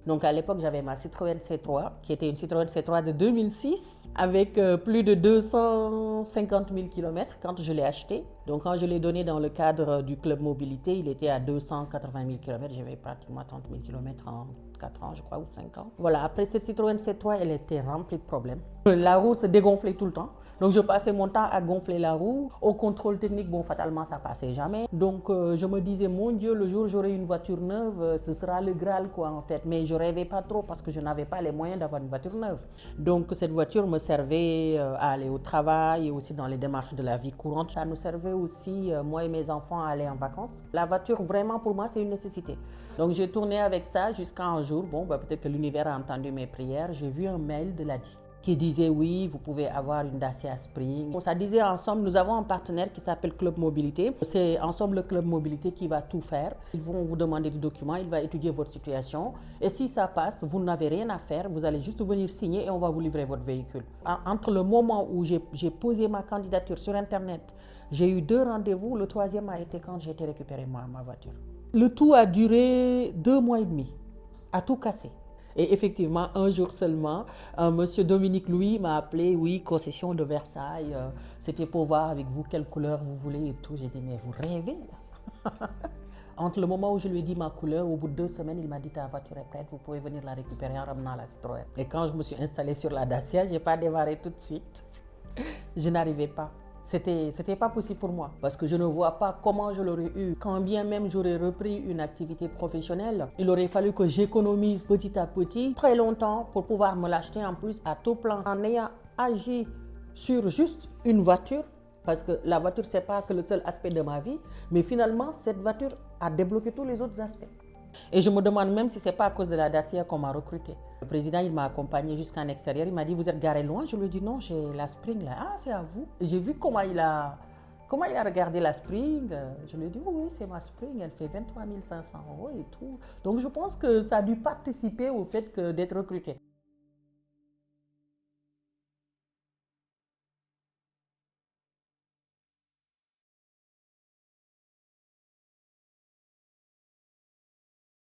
Donc à l'époque, j'avais ma Citroën C3, qui était une Citroën C3 de 2006, avec plus de 250 000 km quand je l'ai acheté. Donc quand je l'ai donné dans le cadre du club mobilité, il était à 280 000 km. J'avais pratiquement 30 000 km en 4 ans, je crois, ou 5 ans. Voilà, après cette Citroën C3, elle était remplie de problèmes. La roue se dégonflait tout le temps. Donc je passais mon temps à gonfler la roue. Au contrôle technique, bon, fatalement, ça passait jamais. Donc je me disais, mon Dieu, le jour où j'aurai une voiture neuve, ce sera le Graal, quoi, en fait. Mais je rêvais pas trop parce que je n'avais pas les moyens d'avoir une voiture neuve. Donc cette voiture me servait à aller au travail et aussi dans les démarches de la vie courante. Ça nous servait aussi, moi et mes enfants, à aller en vacances. La voiture, vraiment, pour moi, c'est une nécessité. Donc j'ai tourné avec ça jusqu'à un jour, bon, peut-être que l'univers a entendu mes prières, j'ai vu un mail de l'ADI qui disait oui, vous pouvez avoir une Dacia Spring. Ça disait ensemble, nous avons un partenaire qui s'appelle Club Mobilité. C'est ensemble le Club Mobilité qui va tout faire. Ils vont vous demander des documents, il va étudier votre situation. Et si ça passe, vous n'avez rien à faire, vous allez juste venir signer et on va vous livrer votre véhicule. Entre le moment où j'ai posé ma candidature sur Internet, j'ai eu 2 rendez-vous. Le 3e a été quand j'ai été récupérer ma voiture. Le tout a duré 2 mois et demi, à tout casser. Et effectivement, un jour seulement, monsieur Dominique Louis m'a appelé, oui, concession de Versailles, c'était pour voir avec vous quelle couleur vous voulez et tout. J'ai dit, mais vous rêvez là. Entre le moment où je lui ai dit ma couleur, au bout de 2 semaines, il m'a dit, ta voiture est prête, vous pouvez venir la récupérer en ramenant la Citroën. Et quand je me suis installée sur la Dacia, je n'ai pas démarré tout de suite. Je n'arrivais pas. C'était pas possible pour moi parce que je ne vois pas comment je l'aurais eu. Quand bien même j'aurais repris une activité professionnelle, il aurait fallu que j'économise petit à petit très longtemps pour pouvoir me l'acheter en plus à tout plan en ayant agi sur juste une voiture. Parce que la voiture, c'est pas que le seul aspect de ma vie, mais finalement, cette voiture a débloqué tous les autres aspects. Et je me demande même si ce n'est pas à cause de la Dacia qu'on m'a recruté. Le président, il m'a accompagné jusqu'en extérieur. Il m'a dit, vous êtes garé loin? Je lui ai dit, non, j'ai la Spring là. Ah, c'est à vous. J'ai vu comment il a regardé la Spring. Je lui ai dit, oui, c'est ma Spring. Elle fait 23 500 € et tout. Donc, je pense que ça a dû participer au fait d'être recruté.